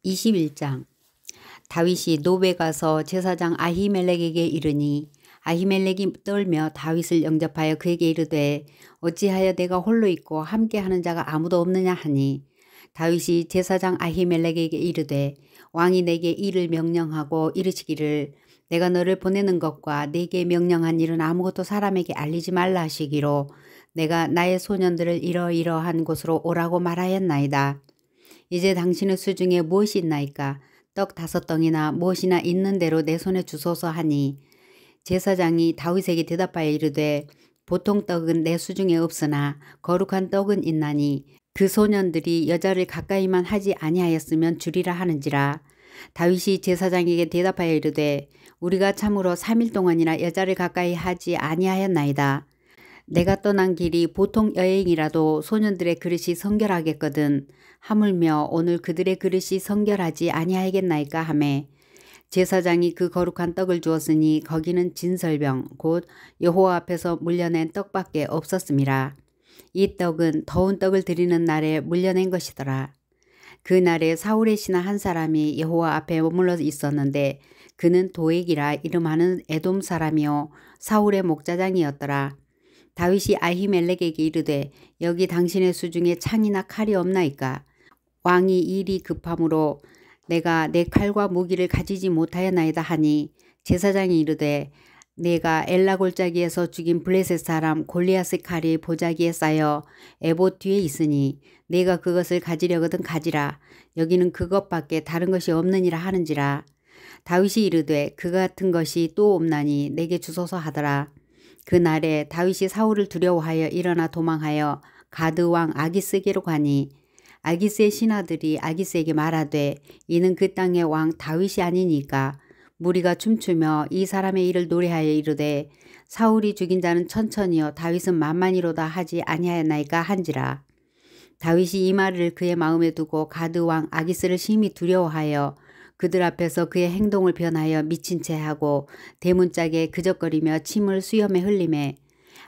21장. 다윗이 노베 가서 제사장 아히멜렉에게 이르니 아히멜렉이 떨며 다윗을 영접하여 그에게 이르되 어찌하여 내가 홀로 있고 함께하는 자가 아무도 없느냐 하니 다윗이 제사장 아히멜렉에게 이르되 왕이 내게 이를 명령하고 이르시기를 내가 너를 보내는 것과 내게 명령한 일은 아무것도 사람에게 알리지 말라 하시기로 내가 나의 소년들을 이러이러한 곳으로 오라고 말하였나이다. 이제 당신의 수중에 무엇이 있나이까? 떡 5덩이나 무엇이나 있는 대로 내 손에 주소서 하니 제사장이 다윗에게 대답하여 이르되 보통 떡은 내 수중에 없으나 거룩한 떡은 있나니 그 소년들이 여자를 가까이만 하지 아니하였으면 주리라 하는지라. 다윗이 제사장에게 대답하여 이르되 우리가 참으로 3일 동안이나 여자를 가까이 하지 아니하였나이다. 내가 떠난 길이 보통 여행이라도 소년들의 그릇이 성결하겠거든. 하물며 오늘 그들의 그릇이 성결하지 아니하겠나이까 하매 제사장이 그 거룩한 떡을 주었으니 거기는 진설병 곧 여호와 앞에서 물려낸 떡밖에 없었음이라. 이 떡은 더운 떡을 드리는 날에 물려낸 것이더라. 그 날에 사울의 신하 한 사람이 여호와 앞에 머물러 있었는데 그는 도액이라 이름하는 에돔 사람이요 사울의 목자장이었더라. 다윗이 아히멜렉에게 이르되 여기 당신의 수중에 창이나 칼이 없나이까? 왕이 일이 급함으로 내가 내 칼과 무기를 가지지 못하였나이다 하니 제사장이 이르되 내가 엘라 골짜기에서 죽인 블레셋 사람 골리앗의 칼이 보자기에 쌓여 에봇 뒤에 있으니 내가 그것을 가지려거든 가지라. 여기는 그것밖에 다른 것이 없느니라 하는지라. 다윗이 이르되 그 같은 것이 또 없나니 내게 주소서 하더라. 그 날에 다윗이 사울을 두려워하여 일어나 도망하여 가드 왕 아기스에게로 가니 아기스의 신하들이 아기스에게 말하되 이는 그 땅의 왕 다윗이 아니니까 무리가 춤추며 이 사람의 일을 노래하여 이르되 사울이 죽인 자는 천천히요 다윗은 만만이로다 하지 아니하였나이까 한지라. 다윗이 이 말을 그의 마음에 두고 가드 왕 아기스를 심히 두려워하여 그들 앞에서 그의 행동을 변하여 미친 채 하고 대문짝에 그적거리며 침을 수염에 흘리매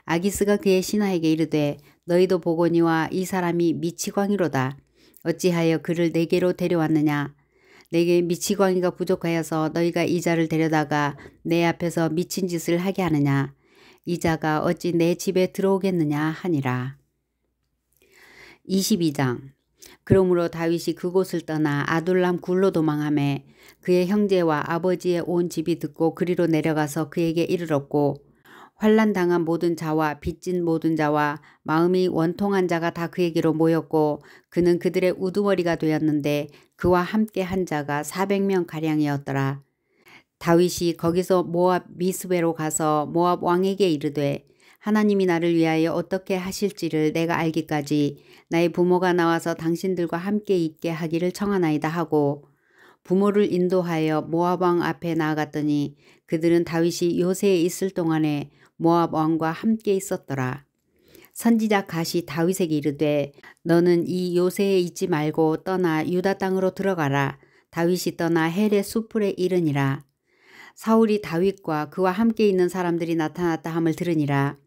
아기스가 그의 신하에게 이르되 너희도 보거니와 이 사람이 미치광이로다. 어찌하여 그를 내게로 데려왔느냐. 내게 미치광이가 부족하여서 너희가 이 자를 데려다가 내 앞에서 미친 짓을 하게 하느냐. 이 자가 어찌 내 집에 들어오겠느냐 하니라. 22장. 그러므로 다윗이 그곳을 떠나 아둘람 굴로 도망하매 그의 형제와 아버지의 온 집이 듣고 그리로 내려가서 그에게 이르렀고 환난당한 모든 자와 빚진 모든 자와 마음이 원통한 자가 다 그에게로 모였고 그는 그들의 우두머리가 되었는데 그와 함께 한 자가 400명가량이었더라. 다윗이 거기서 모압 미스베로 가서 모압 왕에게 이르되 하나님이 나를 위하여 어떻게 하실지를 내가 알기까지 나의 부모가 나와서 당신들과 함께 있게 하기를 청하나이다 하고 부모를 인도하여 모압 왕 앞에 나아갔더니 그들은 다윗이 요새에 있을 동안에 모압 왕과 함께 있었더라. 선지자 갓이 다윗에게 이르되 너는 이 요새에 있지 말고 떠나 유다 땅으로 들어가라. 다윗이 떠나 헬의 수풀에 이르니라. 사울이 다윗과 그와 함께 있는 사람들이 나타났다 함을 들으니라.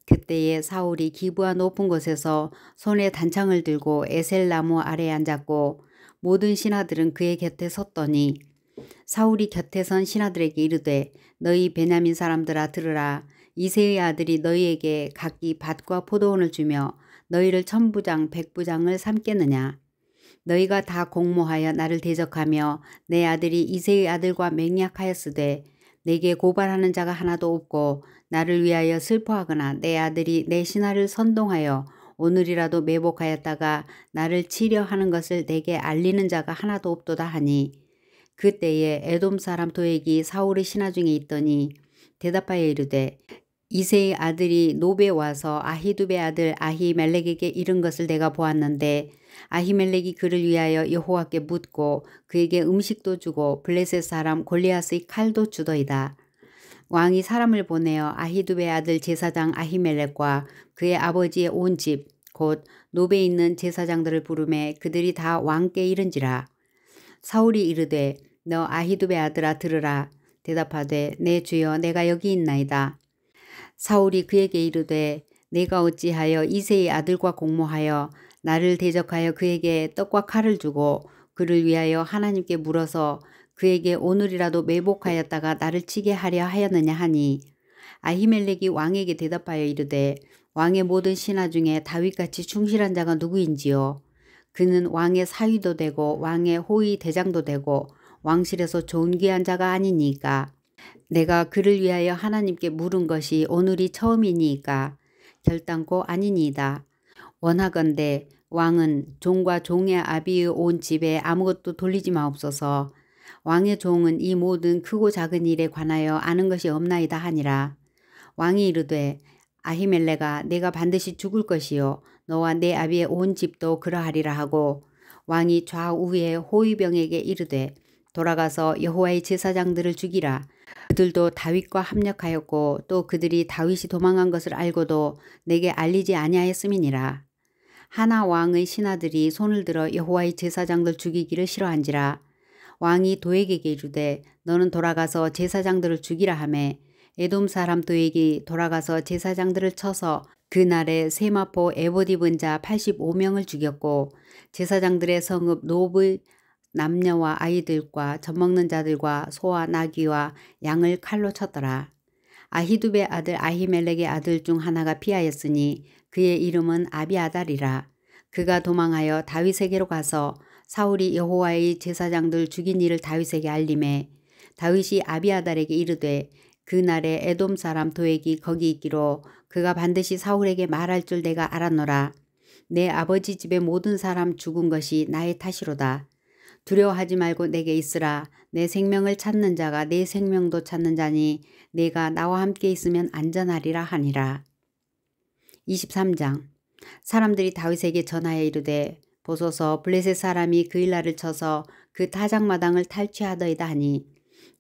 그때에 사울이 기브아 높은 곳에서 손에 단창을 들고 에셀나무 아래에 앉았고 모든 신하들은 그의 곁에 섰더니 사울이 곁에 선 신하들에게 이르되 너희 베냐민 사람들아 들으라. 이새의 아들이 너희에게 각기 밭과 포도원을 주며 너희를 천부장 백부장을 삼겠느냐. 너희가 다 공모하여 나를 대적하며 내 아들이 이새의 아들과 맹약하였으되 내게 고발하는 자가 하나도 없고 나를 위하여 슬퍼하거나 내 아들이 내 신하를 선동하여 오늘이라도 매복하였다가 나를 치려 하는 것을 내게 알리는 자가 하나도 없도다 하니 그때에 에돔 사람 도액이 사울의 신하 중에 있더니 대답하여 이르되 이새의 아들이 노베 와서 아히두베 아들 아히멜렉에게 이른 것을 내가 보았는데 아히멜렉이 그를 위하여 여호와께 묻고 그에게 음식도 주고 블레셋 사람 골리앗의 칼도 주더이다. 왕이 사람을 보내어 아히두베 아들 제사장 아히멜렉과 그의 아버지의 온 집 곧 노베에 있는 제사장들을 부르매 그들이 다 왕께 이른지라. 사울이 이르되 너 아히두베 아들아 들으라. 대답하되 내 주여 내가 여기 있나이다. 사울이 그에게 이르되 내가 어찌하여 이새의 아들과 공모하여 나를 대적하여 그에게 떡과 칼을 주고 그를 위하여 하나님께 물어서 그에게 오늘이라도 매복하였다가 나를 치게 하려 하였느냐 하니 아히멜렉이 왕에게 대답하여 이르되 왕의 모든 신하 중에 다윗같이 충실한 자가 누구인지요. 그는 왕의 사위도 되고 왕의 호위 대장도 되고 왕실에서 존귀한 자가 아니니까. 내가 그를 위하여 하나님께 물은 것이 오늘이 처음이니까 결단코 아니니이다. 원하건대 왕은 종과 종의 아비의 온 집에 아무것도 돌리지 마옵소서. 왕의 종은 이 모든 크고 작은 일에 관하여 아는 것이 없나이다 하니라. 왕이 이르되 아히멜레가 내가 반드시 죽을 것이요 너와 내 아비의 온 집도 그러하리라 하고 왕이 좌우의 호위병에게 이르되 돌아가서 여호와의 제사장들을 죽이라. 그들도 다윗과 합력하였고 또 그들이 다윗이 도망한 것을 알고도 내게 알리지 아니하였음이니라. 하나 왕의 신하들이 손을 들어 여호와의 제사장들 죽이기를 싫어한지라. 왕이 도액에게 이르되 너는 돌아가서 제사장들을 죽이라 하매 에돔 사람 도액이 돌아가서 제사장들을 쳐서 그날에 세마포 에봇 입은 자 85명을 죽였고 제사장들의 성읍 노브의 남녀와 아이들과 젖먹는 자들과 소와 나귀와 양을 칼로 쳤더라. 아히두베 아들 아히멜렉의 아들 중 하나가 피하였으니 그의 이름은 아비아달이라. 그가 도망하여 다윗에게로 가서 사울이 여호와의 제사장들 죽인 일을 다윗에게 알림해 다윗이 아비아달에게 이르되 그날에 에돔 사람 도액이 거기 있기로 그가 반드시 사울에게 말할 줄 내가 알았노라. 내 아버지 집의 모든 사람 죽은 것이 나의 탓이로다. 두려워하지 말고 내게 있으라. 내 생명을 찾는 자가 내 생명도 찾는 자니 내가 나와 함께 있으면 안전하리라 하니라. 23장. 사람들이 다윗에게 전하여 이르되 보소서 블레셋 사람이 그 일날을 쳐서 그 타작마당을 탈취하더이다 하니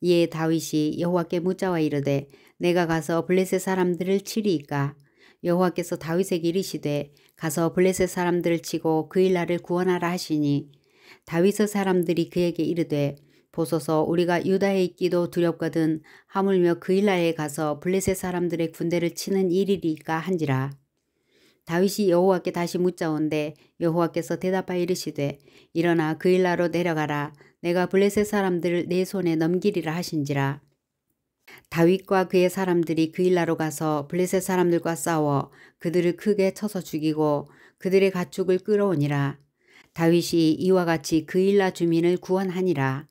이에 다윗이 여호와께 묻자와 이르되 내가 가서 블레셋 사람들을 치리이까. 여호와께서 다윗에게 이르시되 가서 블레셋 사람들을 치고 그 일날을 구원하라 하시니 다윗의 사람들이 그에게 이르되 보소서 우리가 유다에 있기도 두렵거든 하물며 그 일날에 가서 블레셋 사람들의 군대를 치는 일이리까 한지라. 다윗이 여호와께 다시 묻자온데 여호와께서 대답하여 이르시되 일어나 그 일나로 내려가라. 내가 블레셋 사람들을 내 손에 넘기리라 하신지라. 다윗과 그의 사람들이 그 일나로 가서 블레셋 사람들과 싸워 그들을 크게 쳐서 죽이고 그들의 가축을 끌어오니라. 다윗이 이와 같이 그 일나 주민을 구원하니라.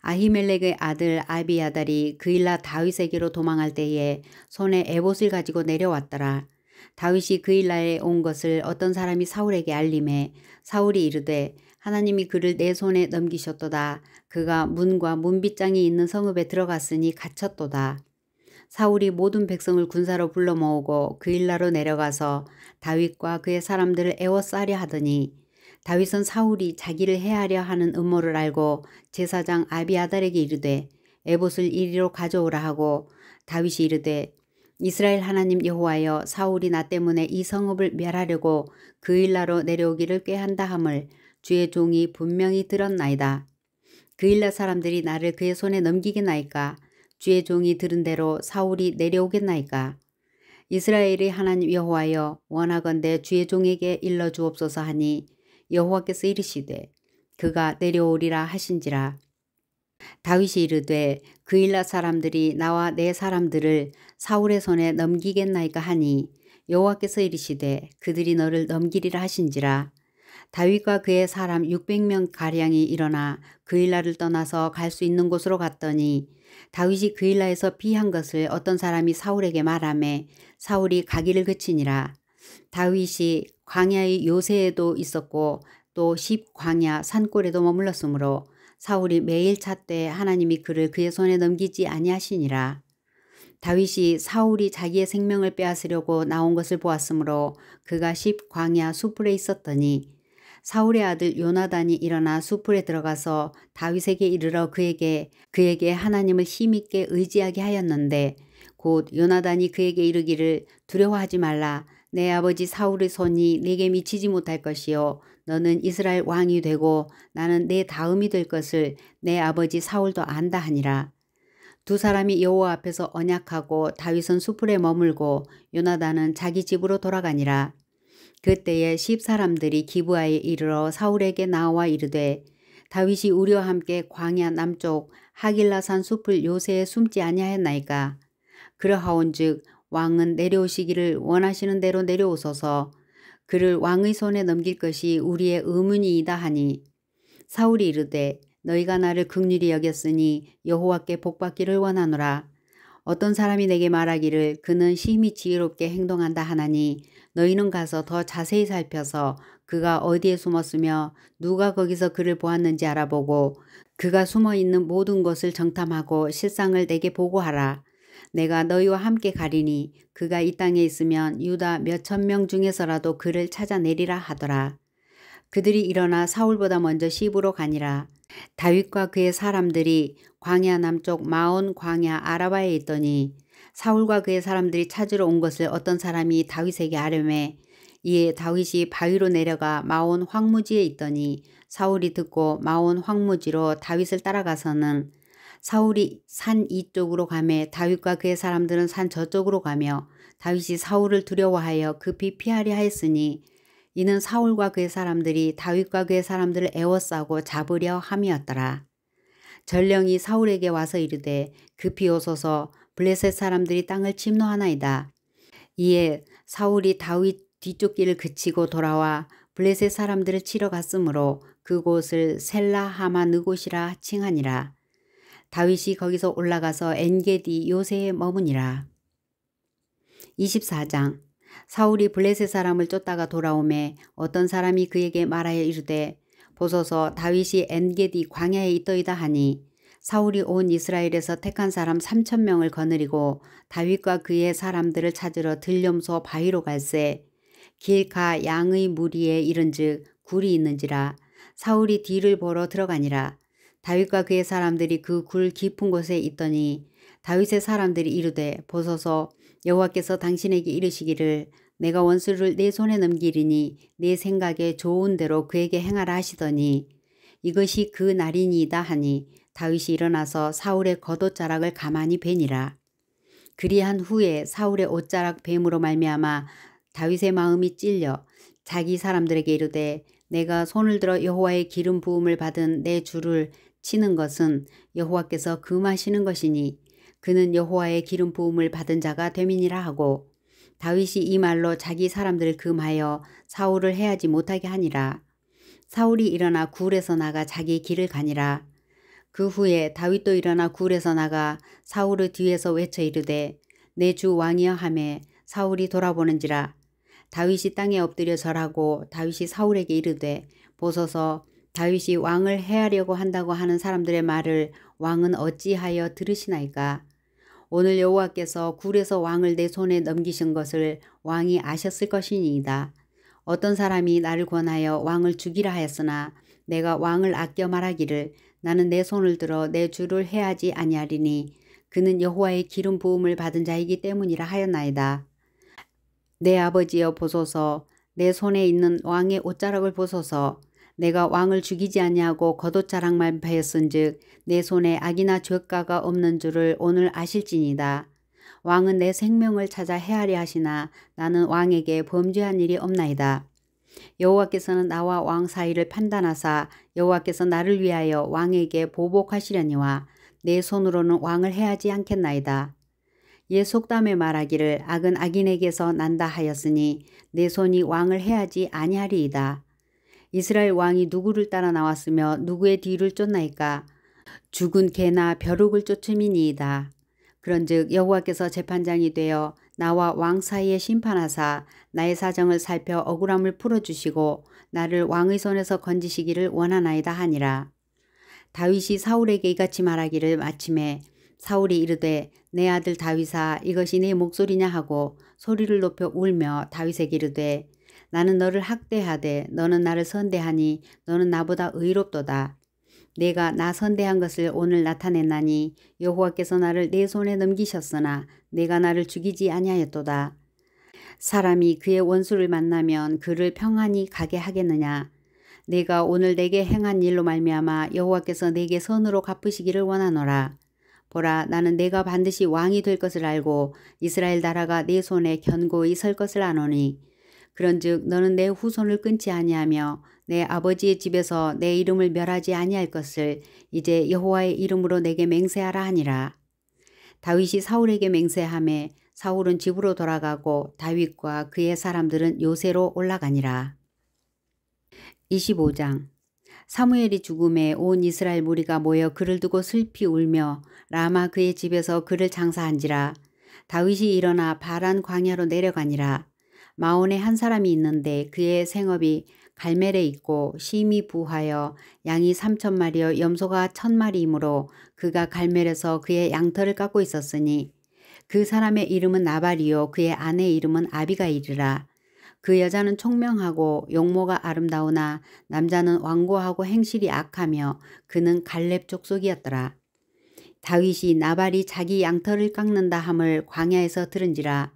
아히멜렉의 아들 아비아달이 그 일나 다윗에게로 도망할 때에 손에 에봇을 가지고 내려왔더라. 다윗이 그 일나에 온 것을 어떤 사람이 사울에게 알림해 사울이 이르되 하나님이 그를 내 손에 넘기셨도다. 그가 문과 문빗장이 있는 성읍에 들어갔으니 갇혔도다. 사울이 모든 백성을 군사로 불러 모으고 그 일나로 내려가서 다윗과 그의 사람들을 애워싸려 하더니 다윗은 사울이 자기를 해하려 하는 음모를 알고 제사장 아비아달에게 이르되 에봇을 이리로 가져오라 하고 다윗이 이르되 이스라엘 하나님 여호와여 사울이 나 때문에 이 성읍을 멸하려고 그 일나로 내려오기를 꾀한다 함을 주의 종이 분명히 들었나이다. 그 일나 사람들이 나를 그의 손에 넘기겠나이까. 주의 종이 들은 대로 사울이 내려오겠나이까. 이스라엘의 하나님 여호와여 원하건대 주의 종에게 일러 주옵소서 하니 여호와께서 이르시되 그가 내려오리라 하신지라. 다윗이 이르되 그 일나 사람들이 나와 내 사람들을 사울의 손에 넘기겠나이까 하니 여호와께서 이르시되 그들이 너를 넘기리라 하신지라. 다윗과 그의 사람 600명 가량이 일어나 그 일나를 떠나서 갈 수 있는 곳으로 갔더니 다윗이 그 일나에서 피한 것을 어떤 사람이 사울에게 말하매 사울이 가기를 그치니라. 다윗이 광야의 요새에도 있었고 또 십광야 산골에도 머물렀으므로 사울이 매일 찾되 하나님이 그를 그의 손에 넘기지 아니하시니라. 다윗이 사울이 자기의 생명을 빼앗으려고 나온 것을 보았으므로 그가 십광야 수풀에 있었더니 사울의 아들 요나단이 일어나 수풀에 들어가서 다윗에게 이르러 그에게 하나님을 힘있게 의지하게 하였는데 곧 요나단이 그에게 이르기를 두려워하지 말라. 내 아버지 사울의 손이 내게 미치지 못할 것이요 너는 이스라엘 왕이 되고 나는 내 다음이 될 것을 내 아버지 사울도 안다 하니라. 두 사람이 여호와 앞에서 언약하고 다윗은 수풀에 머물고 요나단은 자기 집으로 돌아가니라. 그때에 10사람들이 기브아에 이르러 사울에게 나와 이르되 다윗이 우리와 함께 광야 남쪽 하길라산 숲을 요새에 숨지 아니하였나이까. 그러하온즉 왕은 내려오시기를 원하시는 대로 내려오소서. 그를 왕의 손에 넘길 것이 우리의 의문이이다 하니 사울이 이르되 너희가 나를 긍휼히 여겼으니 여호와께 복받기를 원하노라. 어떤 사람이 내게 말하기를 그는 심히 지혜롭게 행동한다 하나니 너희는 가서 더 자세히 살펴서 그가 어디에 숨었으며 누가 거기서 그를 보았는지 알아보고 그가 숨어있는 모든 것을 정탐하고 실상을 내게 보고하라. 내가 너희와 함께 가리니 그가 이 땅에 있으면 유다 몇천 명 중에서라도 그를 찾아내리라 하더라. 그들이 일어나 사울보다 먼저 시브로 가니라. 다윗과 그의 사람들이 광야 남쪽 마온 광야 아라바에 있더니 사울과 그의 사람들이 찾으러 온 것을 어떤 사람이 다윗에게 아뢰매 이에 다윗이 바위로 내려가 마온 황무지에 있더니 사울이 듣고 마온 황무지로 다윗을 따라가서는 사울이 산 이쪽으로 가매 다윗과 그의 사람들은 산 저쪽으로 가며 다윗이 사울을 두려워하여 급히 피하려 하였으니 이는 사울과 그의 사람들이 다윗과 그의 사람들을 애워싸고 잡으려 함이었더라. 전령이 사울에게 와서 이르되 급히 오소서 블레셋 사람들이 땅을 침노하나이다. 이에 사울이 다윗 뒤쪽 길을 그치고 돌아와 블레셋 사람들을 치러 갔으므로 그곳을 셀라 하마 느곳이라 칭하니라. 다윗이 거기서 올라가서 엔게디 요새에 머무니라. 24장. 사울이 블레셋 사람을 쫓다가 돌아오매 어떤 사람이 그에게 말하여 이르되 보소서 다윗이 엔게디 광야에 있더이다 하니 사울이 온 이스라엘에서 택한 사람 3,000명을 거느리고 다윗과 그의 사람들을 찾으러 들염소 바위로 갈새 길가 양의 무리에 이른즉 굴이 있는지라. 사울이 뒤를 보러 들어가니라. 다윗과 그의 사람들이 그 굴 깊은 곳에 있더니 다윗의 사람들이 이르되 보소서 여호와께서 당신에게 이르시기를 내가 원수를 내 손에 넘기리니 내 생각에 좋은 대로 그에게 행하라 하시더니 이것이 그 날이니이다 하니 다윗이 일어나서 사울의 겉옷자락을 가만히 베니라. 그리한 후에 사울의 옷자락 뱀으로 말미암아 다윗의 마음이 찔려 자기 사람들에게 이르되 내가 손을 들어 여호와의 기름 부음을 받은 내 주를 치는 것은 여호와께서 금하시는 것이니 그는 여호와의 기름 부음을 받은 자가 됨이니라 하고 다윗이 이 말로 자기 사람들을 금하여 사울을 해하지 못하게 하니라. 사울이 일어나 굴에서 나가 자기 길을 가니라. 그 후에 다윗도 일어나 굴에서 나가 사울의 뒤에서 외쳐 이르되 내 주 왕이여 하매 사울이 돌아보는지라. 다윗이 땅에 엎드려 절하고 다윗이 사울에게 이르되 보소서 다윗이 왕을 해하려고 한다고 하는 사람들의 말을 왕은 어찌하여 들으시나이까. 오늘 여호와께서 굴에서 왕을 내 손에 넘기신 것을 왕이 아셨을 것이니이다. 어떤 사람이 나를 권하여 왕을 죽이라 하였으나 내가 왕을 아껴 말하기를 나는 내 손을 들어 내 주를 해하지 아니하리니 그는 여호와의 기름 부음을 받은 자이기 때문이라 하였나이다. 내 아버지여 보소서 내 손에 있는 왕의 옷자락을 보소서. 내가 왕을 죽이지 아니하고 겉옷자락만 베었은즉 내 손에 악이나 죄가가 없는 줄을 오늘 아실지니이다. 왕은 내 생명을 찾아 해하려 하시나 나는 왕에게 범죄한 일이 없나이다. 여호와께서는 나와 왕 사이를 판단하사 여호와께서 나를 위하여 왕에게 보복하시려니와 내 손으로는 왕을 해하지 않겠나이다. 예 속담에 말하기를 악은 악인에게서 난다 하였으니 내 손이 왕을 해하지 아니하리이다. 이스라엘 왕이 누구를 따라 나왔으며 누구의 뒤를 쫓나이까. 죽은 개나 벼룩을 쫓음이니이다. 그런즉 여호와께서 재판장이 되어 나와 왕 사이에 심판하사 나의 사정을 살펴 억울함을 풀어주시고 나를 왕의 손에서 건지시기를 원하나이다 하니라. 다윗이 사울에게 이같이 말하기를 마침에 사울이 이르되 내 아들 다윗아 이것이 네 목소리냐 하고 소리를 높여 울며 다윗에게 이르되 나는 너를 학대하되 너는 나를 선대하니 너는 나보다 의롭도다. 내가 나 선대한 것을 오늘 나타냈나니 여호와께서 나를 내 손에 넘기셨으나 내가 나를 죽이지 아니하였도다. 사람이 그의 원수를 만나면 그를 평안히 가게 하겠느냐. 내가 오늘 내게 행한 일로 말미암아 여호와께서 내게 선으로 갚으시기를 원하노라. 보라 나는 내가 반드시 왕이 될 것을 알고 이스라엘 나라가 내 손에 견고히 설 것을 아노니 그런즉 너는 내 후손을 끊지 아니하며 내 아버지의 집에서 내 이름을 멸하지 아니할 것을 이제 여호와의 이름으로 내게 맹세하라 하니라. 다윗이 사울에게 맹세하매 사울은 집으로 돌아가고 다윗과 그의 사람들은 요새로 올라가니라. 25장. 사무엘이 죽음에 온 이스라엘 무리가 모여 그를 두고 슬피 울며 라마 그의 집에서 그를 장사한지라. 다윗이 일어나 바란 광야로 내려가니라. 마온에 한 사람이 있는데 그의 생업이 갈멜에 있고 심히 부하여 양이 3,000마리여 염소가 1,000마리이므로 그가 갈멜에서 그의 양털을 깎고 있었으니 그 사람의 이름은 나발이요 그의 아내의 이름은 아비가일이라. 그 여자는 총명하고 용모가 아름다우나 남자는 완고하고 행실이 악하며 그는 갈렙 족속이었더라. 다윗이 나발이 자기 양털을 깎는다 함을 광야에서 들은지라.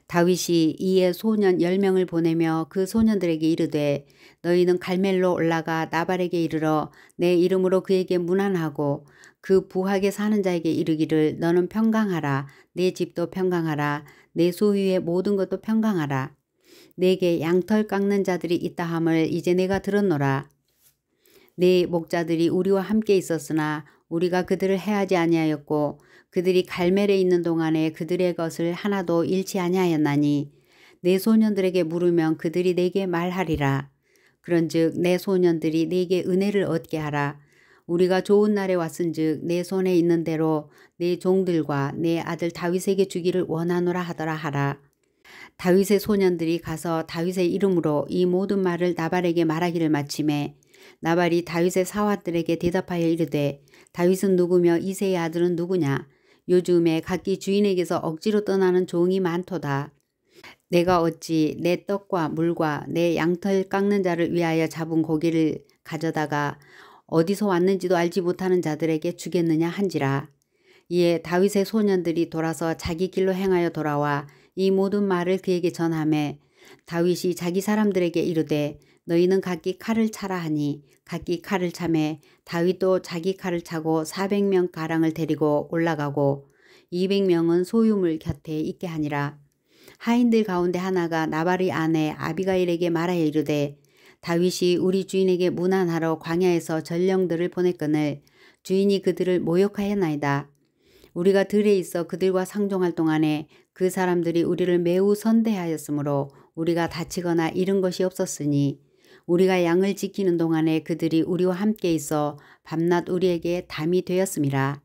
다윗이 이에 소년 10명을 보내며 그 소년들에게 이르되 너희는 갈멜로 올라가 나발에게 이르러 내 이름으로 그에게 문안하고 그 부하게 사는 자에게 이르기를 너는 평강하라. 내 집도 평강하라. 내 소유의 모든 것도 평강하라. 내게 양털 깎는 자들이 있다 함을 이제 내가 들었노라. 내 목자들이 우리와 함께 있었으나 우리가 그들을 해하지 아니하였고 그들이 갈멜에 있는 동안에 그들의 것을 하나도 잃지 아니하였나니 내 소년들에게 물으면 그들이 내게 말하리라. 그런즉 내 소년들이 내게 은혜를 얻게 하라. 우리가 좋은 날에 왔은즉 내 손에 있는 대로 내 종들과 내 아들 다윗에게 주기를 원하노라 하더라 하라. 다윗의 소년들이 가서 다윗의 이름으로 이 모든 말을 나발에게 말하기를 마침에 나발이 다윗의 사환들에게 대답하여 이르되 다윗은 누구며 이새의 아들은 누구냐. 요즘에 각기 주인에게서 억지로 떠나는 종이 많도다. 내가 어찌 내 떡과 물과 내 양털 깎는 자를 위하여 잡은 고기를 가져다가 어디서 왔는지도 알지 못하는 자들에게 주겠느냐 한지라. 이에 다윗의 소년들이 돌아서 자기 길로 행하여 돌아와 이 모든 말을 그에게 전하매 다윗이 자기 사람들에게 이르되 너희는 각기 칼을 차라 하니 각기 칼을 차매 다윗도 자기 칼을 차고 400명 가량을 데리고 올라가고 200명은 소유물 곁에 있게 하니라. 하인들 가운데 하나가 나발의 아내 아비가일에게 말하여 이르되 다윗이 우리 주인에게 문안하러 광야에서 전령들을 보냈거늘 주인이 그들을 모욕하였나이다. 우리가 들에 있어 그들과 상종할 동안에 그 사람들이 우리를 매우 선대하였으므로 우리가 다치거나 잃은 것이 없었으니 우리가 양을 지키는 동안에 그들이 우리와 함께 있어 밤낮 우리에게 담이 되었음이라.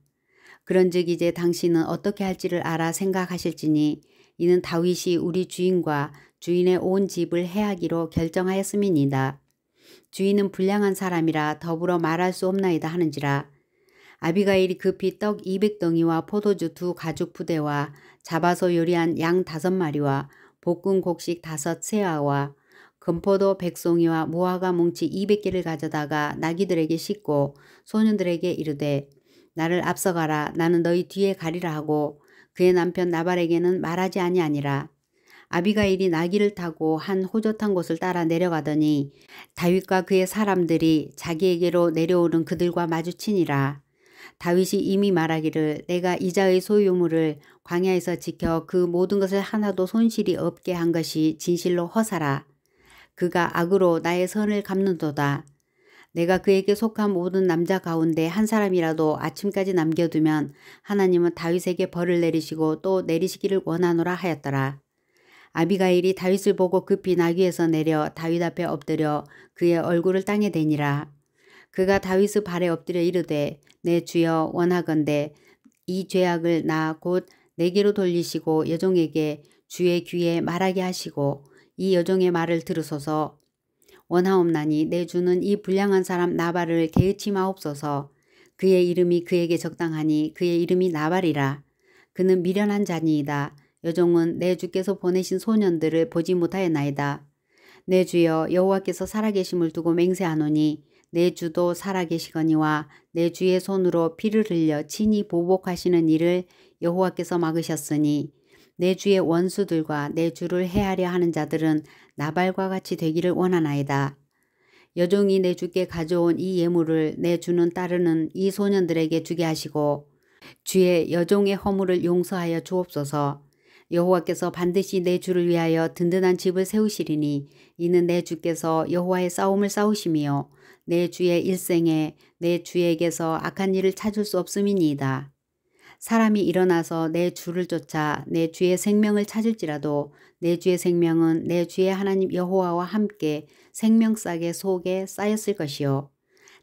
그런즉 이제 당신은 어떻게 할지를 알아 생각하실지니 이는 다윗이 우리 주인과 주인의 온 집을 해하기로 결정하였음이니이다. 주인은 불량한 사람이라 더불어 말할 수 없나이다 하는지라. 아비가일이 급히 떡 200덩이와 포도주 2가죽 부대와 잡아서 요리한 양 5마리와 볶은 곡식 5세아와 금포도 100송이와 무화과 뭉치 200개를 가져다가 나귀들에게 싣고 소년들에게 이르되 나를 앞서가라. 나는 너희 뒤에 가리라 하고 그의 남편 나발에게는 말하지 아니하니라. 아비가일이 나귀를 타고 한 호젓한 곳을 따라 내려가더니 다윗과 그의 사람들이 자기에게로 내려오는 그들과 마주치니라. 다윗이 이미 말하기를 내가 이자의 소유물을 광야에서 지켜 그 모든 것을 하나도 손실이 없게 한 것이 진실로 허사라. 그가 악으로 나의 선을 갚는도다. 내가 그에게 속한 모든 남자 가운데 한 사람이라도 아침까지 남겨두면 하나님은 다윗에게 벌을 내리시고 또 내리시기를 원하노라 하였더라. 아비가일이 다윗을 보고 급히 나귀에서 내려 다윗 앞에 엎드려 그의 얼굴을 땅에 대니라. 그가 다윗의 발에 엎드려 이르되 내 주여 원하건대 이 죄악을 나 곧 내게로 돌리시고 여종에게 주의 귀에 말하게 하시고 이 여종의 말을 들으소서. 원하옵나니 내 주는 이 불량한 사람 나발을 개의치 마옵소서. 그의 이름이 그에게 적당하니 그의 이름이 나발이라. 그는 미련한 자니이다. 여종은 내 주께서 보내신 소년들을 보지 못하였나이다. 내 주여 여호와께서 살아계심을 두고 맹세하노니 내 주도 살아계시거니와 내 주의 손으로 피를 흘려 친히 보복하시는 일을 여호와께서 막으셨으니 내 주의 원수들과 내 주를 해하려 하는 자들은 나발과 같이 되기를 원하나이다. 여종이 내 주께 가져온 이 예물을 내 주는 따르는 이 소년들에게 주게 하시고 주의 여종의 허물을 용서하여 주옵소서. 여호와께서 반드시 내 주를 위하여 든든한 집을 세우시리니 이는 내 주께서 여호와의 싸움을 싸우심이요 내 주의 일생에 내 주에게서 악한 일을 찾을 수 없음이니이다. 사람이 일어나서 내 주를 쫓아 내 주의 생명을 찾을지라도 내 주의 생명은 내 주의 하나님 여호와와 함께 생명싸개 속에 쌓였을 것이요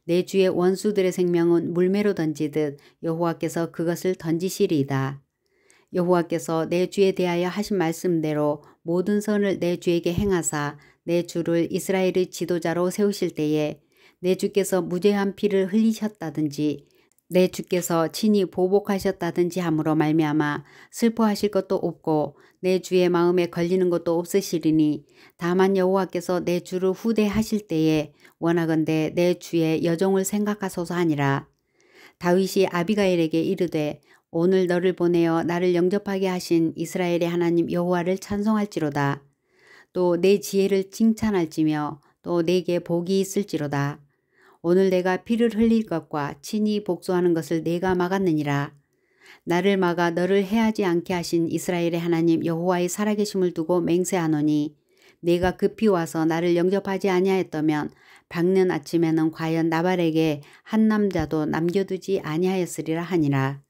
내 주의 원수들의 생명은 물매로 던지듯 여호와께서 그것을 던지시리이다. 여호와께서 내 주에 대하여 하신 말씀대로 모든 선을 내 주에게 행하사 내 주를 이스라엘의 지도자로 세우실 때에 내 주께서 무죄한 피를 흘리셨다든지 내 주께서 친히 보복하셨다든지 함으로 말미암아 슬퍼하실 것도 없고 내 주의 마음에 걸리는 것도 없으시리니 다만 여호와께서 내 주를 후대하실 때에 원하건대 내 주의 여종을 생각하소서 하니라. 다윗이 아비가일에게 이르되 오늘 너를 보내어 나를 영접하게 하신 이스라엘의 하나님 여호와를 찬송할지로다. 또 내 지혜를 칭찬할지며 또 내게 복이 있을지로다. 오늘 내가 피를 흘릴 것과 친히 복수하는 것을 내가 막았느니라. 나를 막아 너를 해하지 않게 하신 이스라엘의 하나님 여호와의 살아계심을 두고 맹세하노니 내가 급히 와서 나를 영접하지 아니하였다면 밝는 아침에는 과연 나발에게 한 남자도 남겨두지 아니하였으리라 하니라.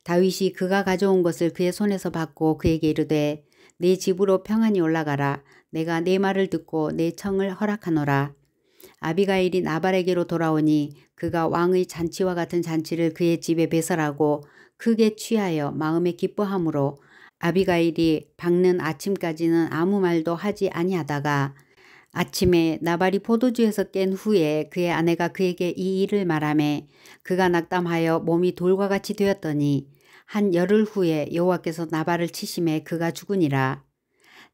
다윗이 그가 가져온 것을 그의 손에서 받고 그에게 이르되 내 집으로 평안히 올라가라. 내가 내 말을 듣고 내 청을 허락하노라. 아비가일이 나발에게로 돌아오니 그가 왕의 잔치와 같은 잔치를 그의 집에 배설하고 크게 취하여 마음에 기뻐하므로 아비가일이 밝는 아침까지는 아무 말도 하지 아니하다가 아침에 나발이 포도주에서 깬 후에 그의 아내가 그에게 이 일을 말하매 그가 낙담하여 몸이 돌과 같이 되었더니 한 열흘 후에 여호와께서 나발을 치심에 그가 죽으니라.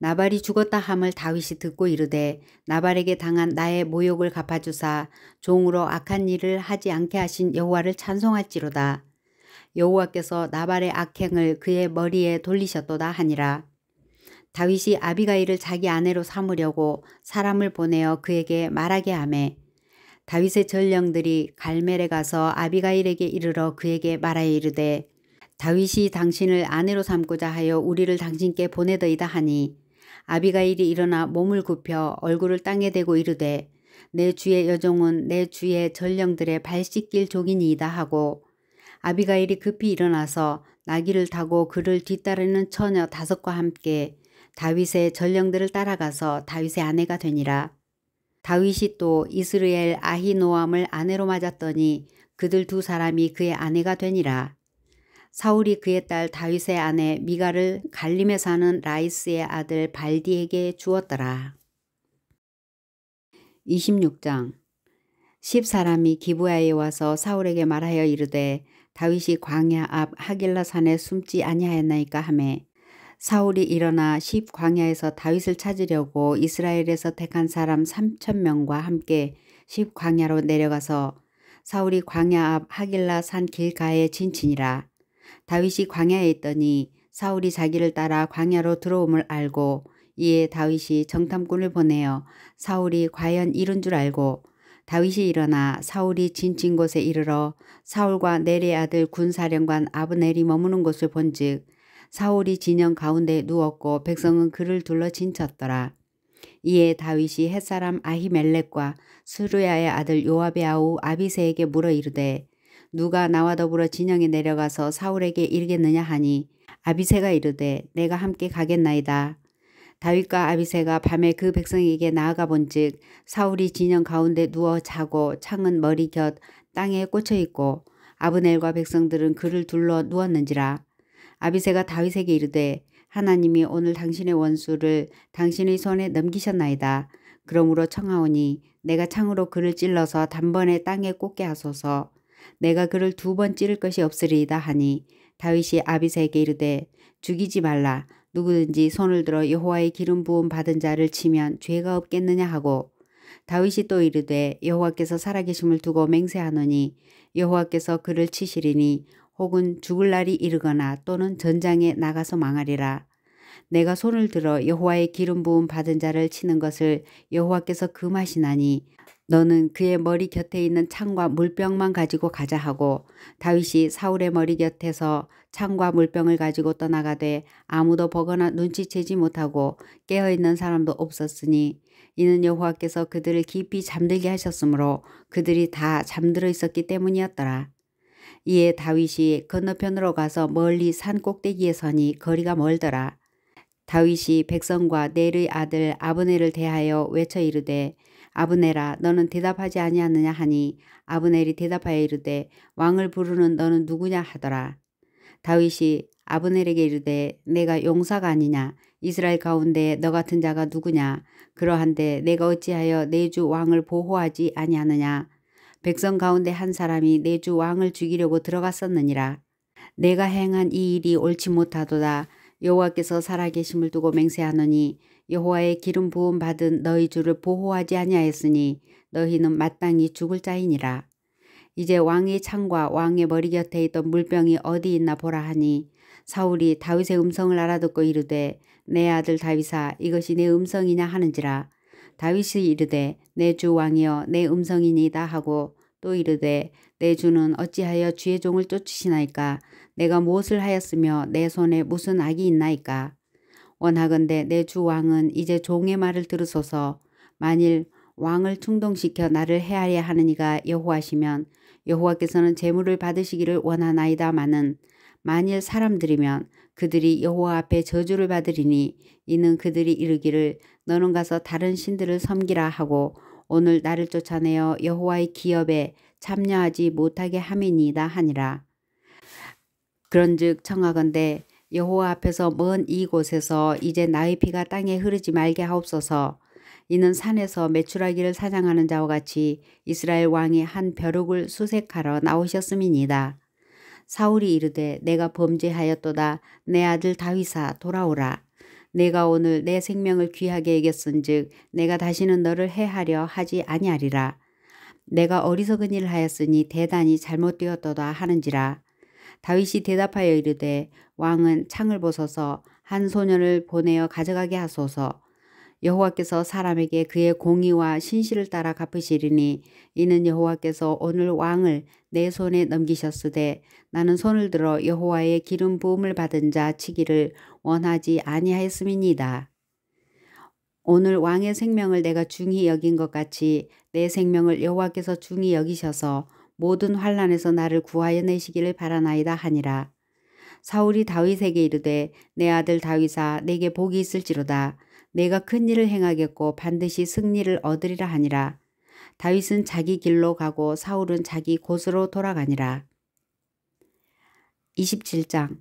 나발이 죽었다 함을 다윗이 듣고 이르되 나발에게 당한 나의 모욕을 갚아주사 종으로 악한 일을 하지 않게 하신 여호와를 찬송할지로다. 여호와께서 나발의 악행을 그의 머리에 돌리셨도다 하니라. 다윗이 아비가일을 자기 아내로 삼으려고 사람을 보내어 그에게 말하게 하매 다윗의 전령들이 갈멜에 가서 아비가일에게 이르러 그에게 말하여 이르되 다윗이 당신을 아내로 삼고자 하여 우리를 당신께 보내더이다 하니 아비가일이 일어나 몸을 굽혀 얼굴을 땅에 대고 이르되 내 주의 여종은 내 주의 전령들의 발 씻길 족이니이다 하고 아비가일이 급히 일어나서 나귀를 타고 그를 뒤따르는 처녀 5과 함께 다윗의 전령들을 따라가서 다윗의 아내가 되니라. 다윗이 또 이스라엘 아히노암을 아내로 맞았더니 그들 2사람이 그의 아내가 되니라. 사울이 그의 딸 다윗의 아내 미갈을 갈림에 사는 라이스의 아들 발디에게 주었더라. 26장 10사람이 기브야에 와서 사울에게 말하여 이르되 다윗이 광야 앞 하길라 산에 숨지 아니하였나이까 하매 사울이 일어나 10 광야에서 다윗을 찾으려고 이스라엘에서 택한 사람 3,000명과 함께 10 광야로 내려가서 사울이 광야 앞 하길라 산 길가에 진치니라. 다윗이 광야에 있더니 사울이 자기를 따라 광야로 들어옴을 알고 이에 다윗이 정탐꾼을 보내어 사울이 과연 이른 줄 알고 다윗이 일어나 사울이 진친 곳에 이르러 사울과 넬의 아들 군사령관 아브넬이 머무는 곳을 본즉 사울이 진영 가운데 누웠고 백성은 그를 둘러 진쳤더라. 이에 다윗이 햇사람 아히멜렉과 스루야의 아들 요압의 아우 아비새에게 물어 이르되 누가 나와 더불어 진영에 내려가서 사울에게 이르겠느냐 하니 아비새가 이르되 내가 함께 가겠나이다. 다윗과 아비새가 밤에 그 백성에게 나아가 본즉 사울이 진영 가운데 누워 자고 창은 머리 곁 땅에 꽂혀 있고 아브넬과 백성들은 그를 둘러 누웠는지라. 아비새가 다윗에게 이르되 하나님이 오늘 당신의 원수를 당신의 손에 넘기셨나이다. 그러므로 청하오니 내가 창으로 그를 찔러서 단번에 땅에 꽂게 하소서. 내가 그를 2번 찌를 것이 없으리이다 하니 다윗이 아비새에게 이르되 죽이지 말라. 누구든지 손을 들어 여호와의 기름 부음 받은 자를 치면 죄가 없겠느냐 하고 다윗이 또 이르되 여호와께서 살아계심을 두고 맹세하노니 여호와께서 그를 치시리니 혹은 죽을 날이 이르거나 또는 전장에 나가서 망하리라. 내가 손을 들어 여호와의 기름 부음 받은 자를 치는 것을 여호와께서 금하시나니 너는 그의 머리 곁에 있는 창과 물병만 가지고 가자 하고 다윗이 사울의 머리 곁에서 창과 물병을 가지고 떠나가되 아무도 보거나 눈치채지 못하고 깨어있는 사람도 없었으니 이는 여호와께서 그들을 깊이 잠들게 하셨으므로 그들이 다 잠들어 있었기 때문이었더라. 이에 다윗이 건너편으로 가서 멀리 산 꼭대기에 서니 거리가 멀더라. 다윗이 백성과 넬의 아들 아브넬을 대하여 외쳐 이르되 아브넬아 너는 대답하지 아니하느냐 하니 아브넬이 대답하여 이르되 왕을 부르는 너는 누구냐 하더라. 다윗이 아브넬에게 이르되 내가 용사가 아니냐 이스라엘 가운데 너 같은 자가 누구냐 그러한데 내가 어찌하여 내 주 왕을 보호하지 아니하느냐 백성 가운데 한 사람이 내 주 왕을 죽이려고 들어갔었느니라. 내가 행한 이 일이 옳지 못하도다. 여호와께서 살아계심을 두고 맹세하노니 여호와의 기름 부음 받은 너희 주를 보호하지 아니하였으니 너희는 마땅히 죽을 자이니라. 이제 왕의 창과 왕의 머리 곁에 있던 물병이 어디 있나 보라 하니 사울이 다윗의 음성을 알아듣고 이르되 내 아들 다윗아 이것이 내 음성이냐 하는지라. 다윗이 이르되 내 주 왕이여 내 음성이니이다 하고 또 이르되 내 주는 어찌하여 주의 종을 쫓으시나이까 내가 무엇을 하였으며 내 손에 무슨 악이 있나이까. 원하건대 내 주 왕은 이제 종의 말을 들으소서. 만일 왕을 충동시켜 나를 해하려 하느니가 여호와시면 여호와께서는 제물을 받으시기를 원하나이다마는 만일 사람들이면 그들이 여호와 앞에 저주를 받으리니 이는 그들이 이르기를 너는 가서 다른 신들을 섬기라 하고 오늘 나를 쫓아내어 여호와의 기업에 참여하지 못하게 함이니이다 하니라. 그런즉 청하건대 여호와 앞에서 먼 이곳에서 이제 나의 피가 땅에 흐르지 말게 하옵소서. 이는 산에서 메추라기를 사냥하는 자와 같이 이스라엘 왕이 한 벼룩을 수색하러 나오셨음이니이다. 사울이 이르되 내가 범죄하였도다. 내 아들 다윗아 돌아오라. 내가 오늘 내 생명을 귀하게 여겼은즉 내가 다시는 너를 해하려 하지 아니하리라. 내가 어리석은 일을 하였으니 대단히 잘못되었도다 하는지라. 다윗이 대답하여 이르되 왕은 창을 보소서. 한 소년을 보내어 가져가게 하소서. 여호와께서 사람에게 그의 공의와 신실을 따라 갚으시리니 이는 여호와께서 오늘 왕을 내 손에 넘기셨으되 나는 손을 들어 여호와의 기름 부음을 받은 자 치기를 원하지 아니하였음이니이다. 오늘 왕의 생명을 내가 중히 여긴 것 같이 내 생명을 여호와께서 중히 여기셔서 모든 환난에서 나를 구하여 내시기를 바라나이다 하니라. 사울이 다윗에게 이르되 내 아들 다윗아 내게 복이 있을지로다. 내가 큰 일을 행하겠고 반드시 승리를 얻으리라 하니라. 다윗은 자기 길로 가고 사울은 자기 곳으로 돌아가니라. 27장.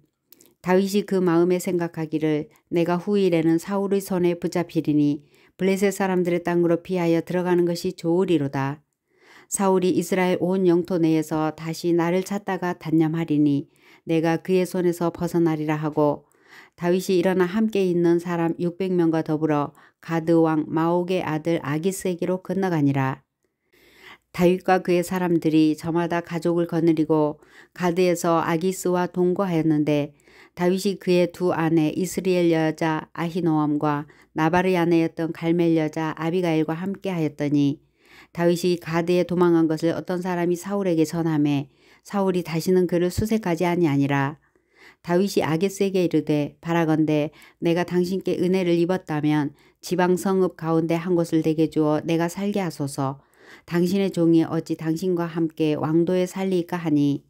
다윗이 그 마음에 생각하기를 내가 후일에는 사울의 손에 붙잡히리니 블레셋 사람들의 땅으로 피하여 들어가는 것이 좋으리로다. 사울이 이스라엘 온 영토 내에서 다시 나를 찾다가 단념하리니 내가 그의 손에서 벗어나리라 하고 다윗이 일어나 함께 있는 사람 600명과 더불어 가드 왕 마옥의 아들 아기스에게로 건너가니라. 다윗과 그의 사람들이 저마다 가족을 거느리고 가드에서 아기스와 동거하였는데 다윗이 그의 두 아내 이스리엘 여자 아히노암과 나발의 아내였던 갈멜 여자 아비가일과 함께 하였더니 다윗이 가드에 도망한 것을 어떤 사람이 사울에게 전하매 사울이 다시는 그를 수색하지 아니하니라. 다윗이 아기스에게 이르되 바라건대 내가 당신께 은혜를 입었다면 지방 성읍 가운데 한 곳을 내게 주어 내가 살게 하소서. 당신의 종이 어찌 당신과 함께 왕도에 살리이까 하니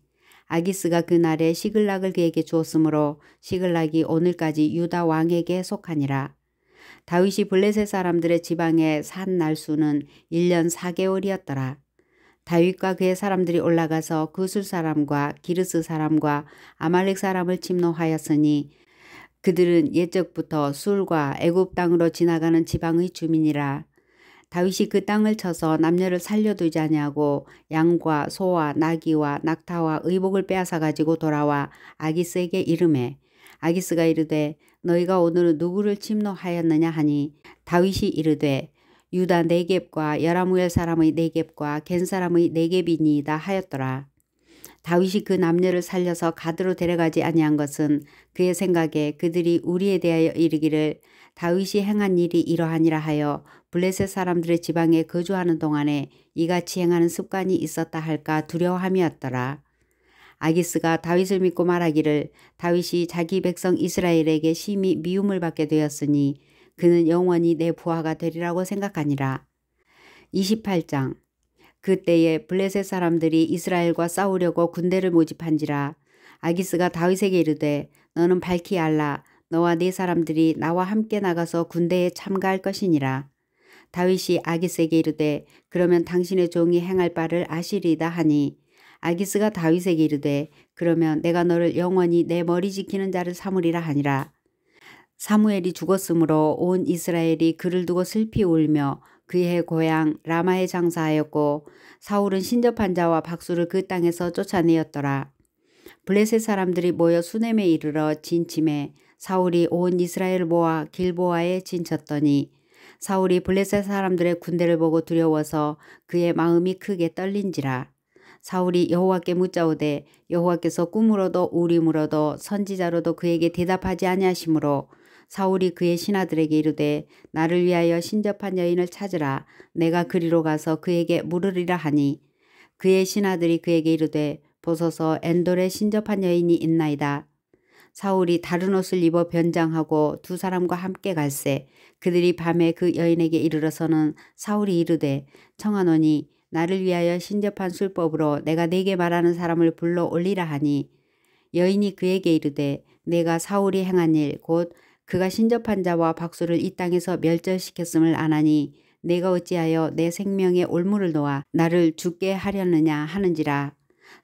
아기스가 그날에 시글락을 그에게 주었으므로 시글락이 오늘까지 유다 왕에게 속하니라. 다윗이 블레셋 사람들의 지방에 산 날수는 1년 4개월이었더라. 다윗과 그의 사람들이 올라가서 구술 사람과 기르스 사람과 아말렉 사람을 침노하였으니 그들은 옛적부터 술과 애굽 땅으로 지나가는 지방의 주민이라. 다윗이 그 땅을 쳐서 남녀를 살려두지 아니하고 양과 소와 나귀와 낙타와 의복을 빼앗아 가지고 돌아와 아기스에게 이르매 아기스가 이르되 너희가 오늘은 누구를 침노하였느냐 하니 다윗이 이르되 유다 네겝과 여라무엘 사람의 네겝과 겐 사람의 네겝이니이다 하였더라. 다윗이 그 남녀를 살려서 가드로 데려가지 아니한 것은 그의 생각에 그들이 우리에 대하여 이르기를 다윗이 행한 일이 이러하니라 하여 블레셋 사람들의 지방에 거주하는 동안에 이같이 행하는 습관이 있었다 할까 두려워함이었더라. 아기스가 다윗을 믿고 말하기를 다윗이 자기 백성 이스라엘에게 심히 미움을 받게 되었으니 그는 영원히 내 부하가 되리라고 생각하니라. 28장. 그때에 블레셋 사람들이 이스라엘과 싸우려고 군대를 모집한지라. 아기스가 다윗에게 이르되 너는 밝히 알라. 너와 네 사람들이 나와 함께 나가서 군대에 참가할 것이니라. 다윗이 아기스에게 이르되 그러면 당신의 종이 행할 바를 아시리이다 하니 아기스가 다윗에게 이르되 그러면 내가 너를 영원히 내 머리 지키는 자를 삼으리라 하니라. 사무엘이 죽었으므로 온 이스라엘이 그를 두고 슬피 울며 그의 고향 라마에 장사하였고 사울은 신접한 자와 박수를 그 땅에서 쫓아내었더라. 블레셋 사람들이 모여 수넴에 이르러 진침해 사울이 온 이스라엘을 모아 길보아에 진쳤더니 사울이 블레셋 사람들의 군대를 보고 두려워서 그의 마음이 크게 떨린지라. 사울이 여호와께 묻자오되 여호와께서 꿈으로도 우림으로도 선지자로도 그에게 대답하지 아니하시므로 사울이 그의 신하들에게 이르되 나를 위하여 신접한 여인을 찾으라. 내가 그리로 가서 그에게 물으리라 하니 그의 신하들이 그에게 이르되 보소서 엔돌에 신접한 여인이 있나이다. 사울이 다른 옷을 입어 변장하고 두 사람과 함께 갈새 그들이 밤에 그 여인에게 이르러서는 사울이 이르되 청하노니 나를 위하여 신접한 술법으로 내가 네게 말하는 사람을 불러 올리라 하니 여인이 그에게 이르되 내가 사울이 행한 일 곧 그가 신접한 자와 박수를 이 땅에서 멸절시켰음을 아나니 내가 어찌하여 내 생명에 올무를 놓아 나를 죽게 하려느냐 하는지라.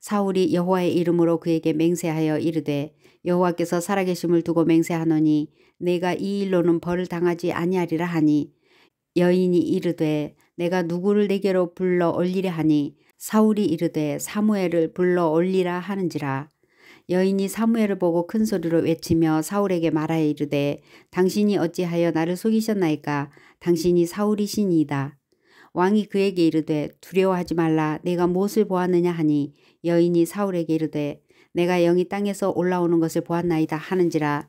사울이 여호와의 이름으로 그에게 맹세하여 이르되 여호와께서 살아계심을 두고 맹세하노니 내가 이 일로는 벌을 당하지 아니하리라 하니 여인이 이르되 내가 누구를 내게로 불러 올리려 하니 사울이 이르되 사무엘을 불러 올리라 하는지라. 여인이 사무엘을 보고 큰 소리로 외치며 사울에게 말하여 이르되 당신이 어찌하여 나를 속이셨나이까. 당신이 사울이시니이다. 왕이 그에게 이르되 두려워하지 말라. 내가 무엇을 보았느냐 하니 여인이 사울에게 이르되 내가 영이 땅에서 올라오는 것을 보았나이다 하는지라.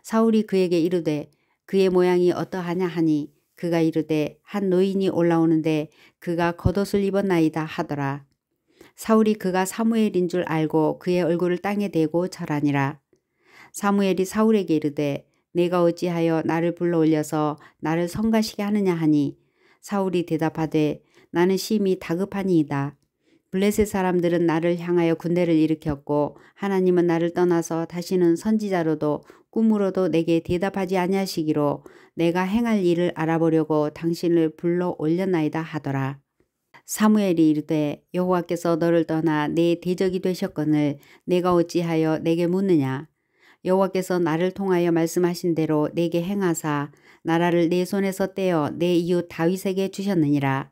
사울이 그에게 이르되 그의 모양이 어떠하냐 하니 그가 이르되 한 노인이 올라오는데 그가 겉옷을 입었나이다 하더라. 사울이 그가 사무엘인 줄 알고 그의 얼굴을 땅에 대고 절하니라. 사무엘이 사울에게 이르되 내가 어찌하여 나를 불러 올려서 나를 성가시게 하느냐 하니 사울이 대답하되 나는 심히 다급하니이다. 블레셋 사람들은 나를 향하여 군대를 일으켰고 하나님은 나를 떠나서 다시는 선지자로도 꿈으로도 내게 대답하지 아니하시기로 내가 행할 일을 알아보려고 당신을 불러 올렸나이다 하더라. 사무엘이 이르되 여호와께서 너를 떠나 내 대적이 되셨거늘 내가 어찌하여 내게 묻느냐. 여호와께서 나를 통하여 말씀하신 대로 내게 행하사 나라를 내 손에서 떼어 내 이웃 다윗에게 주셨느니라.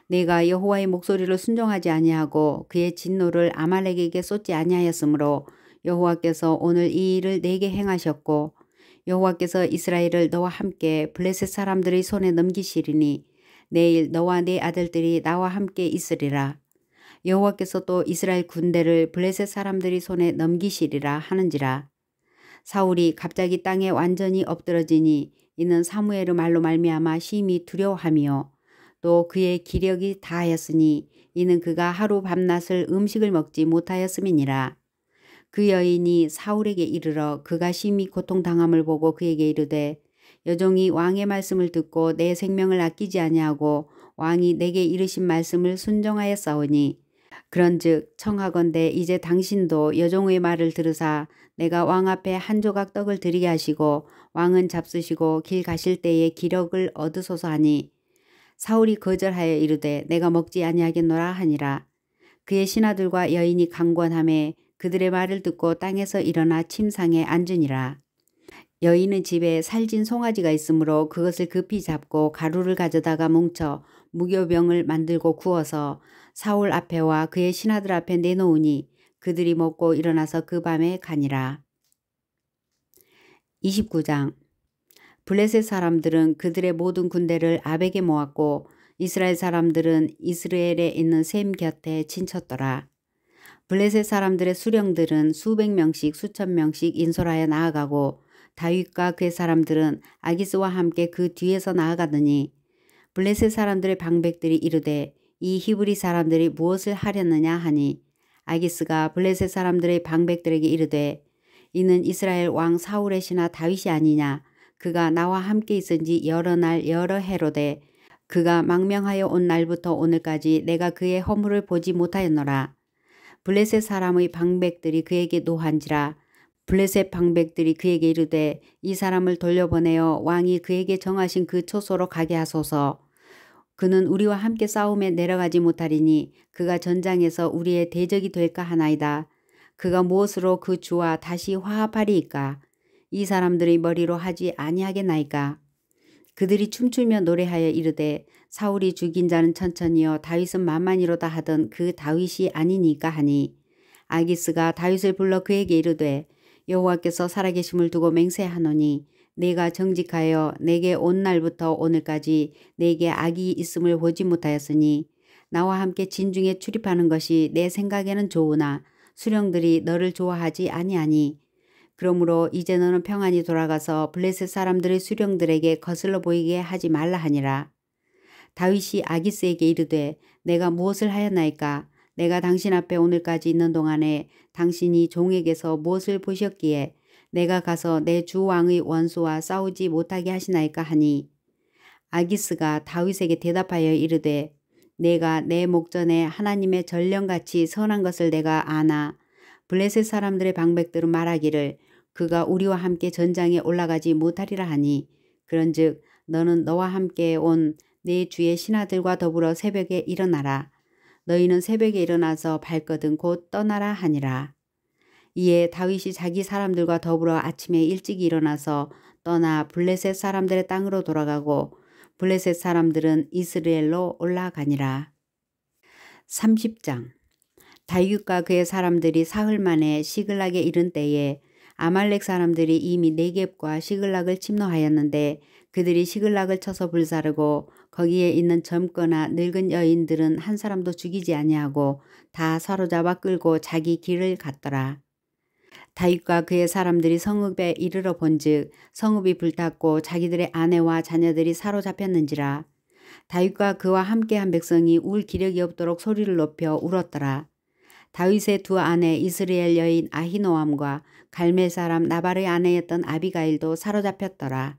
내가 여호와의 목소리를 순종하지 아니하고 그의 진노를 아말렉에게 쏟지 아니하였으므로 여호와께서 오늘 이 일을 내게 행하셨고 여호와께서 이스라엘을 너와 함께 블레셋 사람들의 손에 넘기시리니 내일 너와 네 아들들이 나와 함께 있으리라. 여호와께서 또 이스라엘 군대를 블레셋 사람들이 손에 넘기시리라 하는지라. 사울이 갑자기 땅에 완전히 엎드러지니 이는 사무엘의 말로 말미암아 심히 두려워하며 또 그의 기력이 다하였으니 이는 그가 하루 밤낮을 음식을 먹지 못하였음이니라. 그 여인이 사울에게 이르러 그가 심히 고통당함을 보고 그에게 이르되 여종이 왕의 말씀을 듣고 내 생명을 아끼지 아니하고 왕이 내게 이르신 말씀을 순종하였사오니 그런즉 청하건대 이제 당신도 여종의 말을 들으사 내가 왕 앞에 한 조각 떡을 드리게 하시고 왕은 잡수시고 길 가실 때에 기력을 얻으소서 하니 사울이 거절하여 이르되 내가 먹지 아니하겠노라 하니라. 그의 신하들과 여인이 강권하매 그들의 말을 듣고 땅에서 일어나 침상에 앉으니라. 여인은 집에 살진 송아지가 있으므로 그것을 급히 잡고 가루를 가져다가 뭉쳐 무교병을 만들고 구워서 사울 앞에와 그의 신하들 앞에 내놓으니 그들이 먹고 일어나서 그 밤에 가니라. 29장. 블레셋 사람들은 그들의 모든 군대를 아벡에 모았고 이스라엘 사람들은 이스라엘에 있는 셈 곁에 친쳤더라. 블레셋 사람들의 수령들은 수백 명씩 수천 명씩 인솔하여 나아가고 다윗과 그의 사람들은 아기스와 함께 그 뒤에서 나아가더니 블레셋 사람들의 방백들이 이르되 이 히브리 사람들이 무엇을 하려느냐 하니 아기스가 블레셋 사람들의 방백들에게 이르되 이는 이스라엘 왕 사울의 신하 다윗이 아니냐. 그가 나와 함께 있은 지 여러 날 여러 해로되 그가 망명하여 온 날부터 오늘까지 내가 그의 허물을 보지 못하였노라. 블레셋 사람의 방백들이 그에게 노한지라. 블레셋 방백들이 그에게 이르되 이 사람을 돌려보내어 왕이 그에게 정하신 그 초소로 가게 하소서. 그는 우리와 함께 싸움에 내려가지 못하리니 그가 전장에서 우리의 대적이 될까 하나이다. 그가 무엇으로 그 주와 다시 화합하리이까. 이 사람들의 머리로 하지 아니하겠나이까. 그들이 춤추며 노래하여 이르되 사울이 죽인 자는 천천히요 다윗은 만만히로다 하던 그 다윗이 아니니까 하니 아기스가 다윗을 불러 그에게 이르되 여호와께서 살아계심을 두고 맹세하노니 내가 정직하여 내게 온 날부터 오늘까지 내게 악이 있음을 보지 못하였으니 나와 함께 진중에 출입하는 것이 내 생각에는 좋으나 수령들이 너를 좋아하지 아니하니 그러므로 이제 너는 평안히 돌아가서 블레셋 사람들의 수령들에게 거슬러 보이게 하지 말라 하니라. 다윗이 아기스에게 이르되 내가 무엇을 하였나이까. 내가 당신 앞에 오늘까지 있는 동안에 당신이 종에게서 무엇을 보셨기에 내가 가서 내 주 왕의 원수와 싸우지 못하게 하시나이까 하니 아기스가 다윗에게 대답하여 이르되 내가 내 목전에 하나님의 전령같이 선한 것을 내가 아나 블레셋 사람들의 방백들은 말하기를 그가 우리와 함께 전장에 올라가지 못하리라 하니 그런즉 너는 너와 함께 온 내 주의 신하들과 더불어 새벽에 일어나라. 너희는 새벽에 일어나서 발거든 곧 떠나라 하니라. 이에 다윗이 자기 사람들과 더불어 아침에 일찍 일어나서 떠나 블레셋 사람들의 땅으로 돌아가고 블레셋 사람들은 이스라엘로 올라가니라. 30장. 다윗과 그의 사람들이 사흘 만에 시글락에 이른 때에 아말렉 사람들이 이미 네겝과 시글락을 침노하였는데 그들이 시글락을 쳐서 불사르고 거기에 있는 젊거나 늙은 여인들은 한 사람도 죽이지 아니하고 다 사로잡아 끌고 자기 길을 갔더라. 다윗과 그의 사람들이 성읍에 이르러 본즉 성읍이 불탔고 자기들의 아내와 자녀들이 사로잡혔는지라. 다윗과 그와 함께한 백성이 울 기력이 없도록 소리를 높여 울었더라. 다윗의 두 아내 이스라엘 여인 아히노암과 갈멜 사람 나발의 아내였던 아비가일도 사로잡혔더라.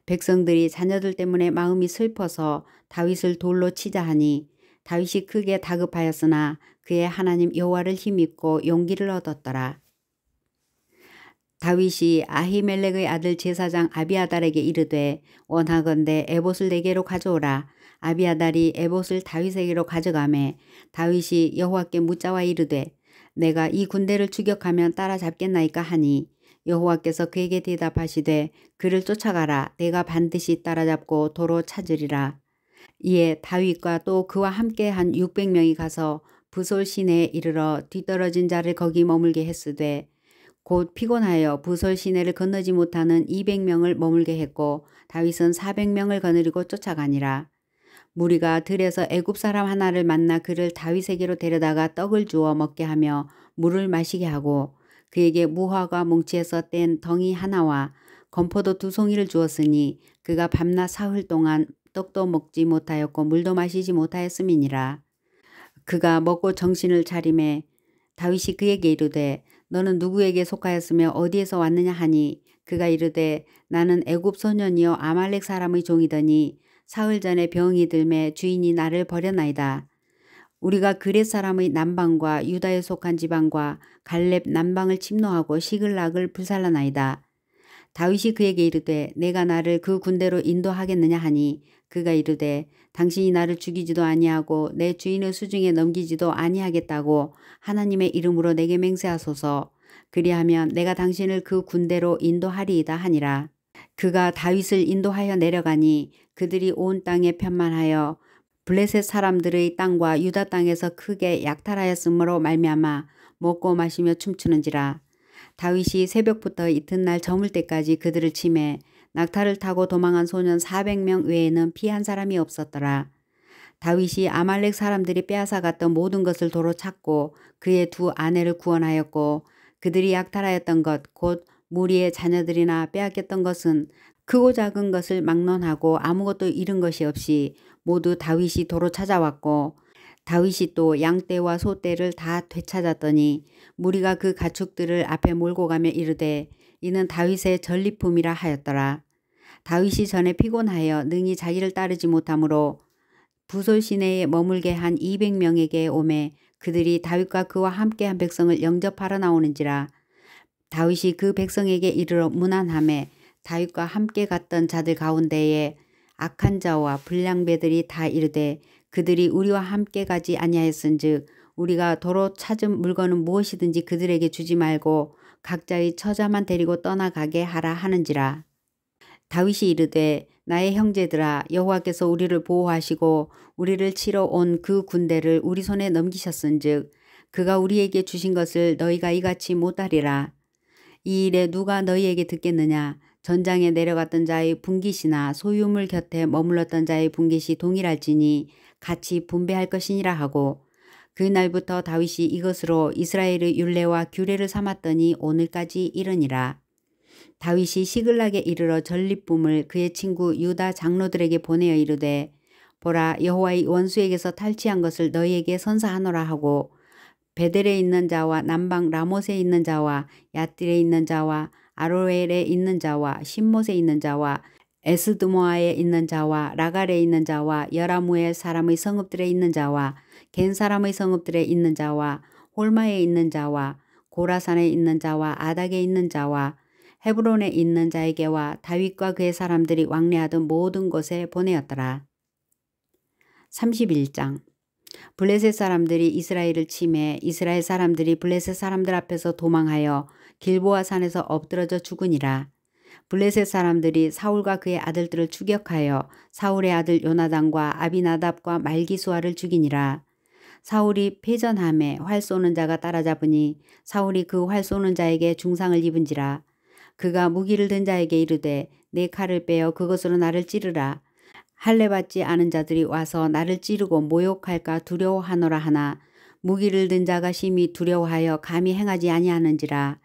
백성들이 자녀들 때문에 마음이 슬퍼서 다윗을 돌로 치자 하니 다윗이 크게 다급하였으나 그의 하나님 여호와를 힘입고 용기를 얻었더라. 다윗이 아히멜렉의 아들 제사장 아비아달에게 이르되 원하건대 에봇을 내게로 가져오라. 아비아달이 에봇을 다윗에게로 가져가매 다윗이 여호와께 묻자와 이르되 내가 이 군대를 추격하면 따라잡겠나이까 하니 여호와께서 그에게 대답하시되 그를 쫓아가라. 내가 반드시 따라잡고 도로 찾으리라. 이에 다윗과 또 그와 함께한 600명이 가서 부솔 시내에 이르러 뒤떨어진 자를 거기 머물게 했으되 곧 피곤하여 부솔 시내를 건너지 못하는 200명을 머물게 했고 다윗은 400명을 거느리고 쫓아가니라. 무리가 들에서 애굽 사람 하나를 만나 그를 다윗에게로 데려다가 떡을 주어 먹게 하며 물을 마시게 하고 그에게 무화과 뭉치에서 뗀 덩이 하나와 건포도 2송이를 주었으니 그가 밤낮 사흘 동안 떡도 먹지 못하였고 물도 마시지 못하였음이니라. 그가 먹고 정신을 차림에 다윗이 그에게 이르되 너는 누구에게 속하였으며 어디에서 왔느냐 하니 그가 이르되 나는 애굽 소년이요 아말렉 사람의 종이더니 사흘 전에 병이 들매 주인이 나를 버렸나이다. 우리가 그렛 사람의 남방과 유다에 속한 지방과 갈렙 남방을 침노하고 시글락을 불살라나이다. 다윗이 그에게 이르되 내가 나를 그 군대로 인도하겠느냐 하니 그가 이르되 당신이 나를 죽이지도 아니하고 내 주인의 수중에 넘기지도 아니하겠다고 하나님의 이름으로 내게 맹세하소서. 그리하면 내가 당신을 그 군대로 인도하리이다 하니라. 그가 다윗을 인도하여 내려가니 그들이 온 땅에 편만하여 블레셋 사람들의 땅과 유다 땅에서 크게 약탈하였으므로 말미암아 먹고 마시며 춤추는지라. 다윗이 새벽부터 이튿날 저물 때까지 그들을 치매 낙타를 타고 도망한 소년 400명 외에는 피한 사람이 없었더라. 다윗이 아말렉 사람들이 빼앗아갔던 모든 것을 도로 찾고 그의 두 아내를 구원하였고 그들이 약탈하였던 것 곧 무리의 자녀들이나 빼앗겼던 것은 크고 작은 것을 막론하고 아무것도 잃은 것이 없이 모두 다윗이 도로 찾아왔고 다윗이 또 양떼와 소떼를 다 되찾았더니 무리가 그 가축들을 앞에 몰고 가며 이르되 이는 다윗의 전리품이라 하였더라. 다윗이 전에 피곤하여 능히 자기를 따르지 못하므로 부솔 시내에 머물게 한 200명에게 오매 그들이 다윗과 그와 함께한 백성을 영접하러 나오는지라. 다윗이 그 백성에게 이르러 문안하매 다윗과 함께 갔던 자들 가운데에 악한 자와 불량배들이 다 이르되 그들이 우리와 함께 가지 아니하였은즉 우리가 도로 찾은 물건은 무엇이든지 그들에게 주지 말고 각자의 처자만 데리고 떠나가게 하라 하는지라. 다윗이 이르되 나의 형제들아 여호와께서 우리를 보호하시고 우리를 치러 온 그 군대를 우리 손에 넘기셨은즉 그가 우리에게 주신 것을 너희가 이같이 못하리라. 이 일에 누가 너희에게 듣겠느냐. 전장에 내려갔던 자의 분깃이나 소유물 곁에 머물렀던 자의 분깃이 동일할지니 같이 분배할 것이니라 하고 그날부터 다윗이 이것으로 이스라엘의 율례와 규례를 삼았더니 오늘까지 이르니라. 다윗이 시글락에 이르러 전리품을 그의 친구 유다 장로들에게 보내어 이르되 보라 여호와의 원수에게서 탈취한 것을 너희에게 선사하노라 하고 베델에 있는 자와 남방 라못에 있는 자와 야딜에 있는 자와 아로엘에 있는 자와 신못에 있는 자와 에스드모아에 있는 자와 라갈에 있는 자와 여라무엘 사람의 성읍들에 있는 자와 겐 사람의 성읍들에 있는 자와 홀마에 있는 자와 고라산에 있는 자와 아닥에 있는 자와 헤브론에 있는 자에게와 다윗과 그의 사람들이 왕래하던 모든 곳에 보내었더라. 31장 블레셋 사람들이 이스라엘을 치매 이스라엘 사람들이 블레셋 사람들 앞에서 도망하여 길보아 산에서 엎드러져 죽으니라. 블레셋 사람들이 사울과 그의 아들들을 추격하여 사울의 아들 요나단과 아비나답과 말기수아를 죽이니라. 사울이 패전함에 활 쏘는 자가 따라잡으니 사울이 그 활 쏘는 자에게 중상을 입은지라. 그가 무기를 든 자에게 이르되 내 칼을 빼어 그것으로 나를 찌르라. 할례 받지 않은 자들이 와서 나를 찌르고 모욕할까 두려워하노라 하나 무기를 든 자가 심히 두려워하여 감히 행하지 아니하는지라.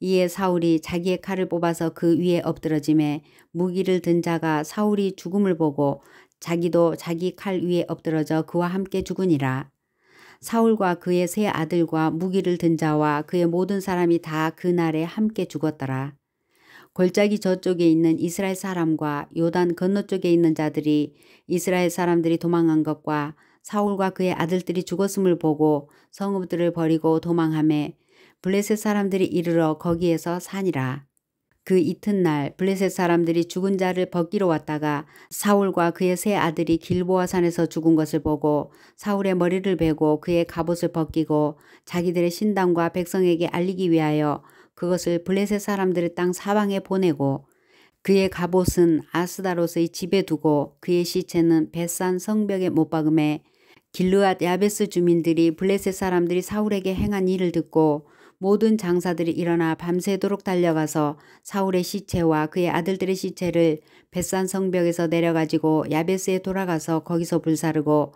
이에 사울이 자기의 칼을 뽑아서 그 위에 엎드러짐에 무기를 든 자가 사울이 죽음을 보고 자기도 자기 칼 위에 엎드러져 그와 함께 죽으니라. 사울과 그의 세 아들과 무기를 든 자와 그의 모든 사람이 다 그날에 함께 죽었더라. 골짜기 저쪽에 있는 이스라엘 사람과 요단 건너쪽에 있는 자들이 이스라엘 사람들이 도망한 것과 사울과 그의 아들들이 죽었음을 보고 성읍들을 버리고 도망하매 블레셋 사람들이 이르러 거기에서 사니라. 그 이튿날 블레셋 사람들이 죽은 자를 벗기러 왔다가 사울과 그의 세 아들이 길보아 산에서 죽은 것을 보고 사울의 머리를 베고 그의 갑옷을 벗기고 자기들의 신당과 백성에게 알리기 위하여 그것을 블레셋 사람들의 땅 사방에 보내고 그의 갑옷은 아스다롯의 집에 두고 그의 시체는 벳산 성벽에 못 박음에 길르앗 야베스 주민들이 블레셋 사람들이 사울에게 행한 일을 듣고 모든 장사들이 일어나 밤새도록 달려가서 사울의 시체와 그의 아들들의 시체를 벳산 성벽에서 내려가지고 야베스에 돌아가서 거기서 불사르고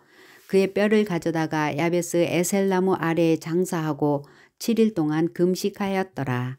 그의 뼈를 가져다가 야베스 에셀나무 아래에 장사하고 7일 동안 금식하였더라.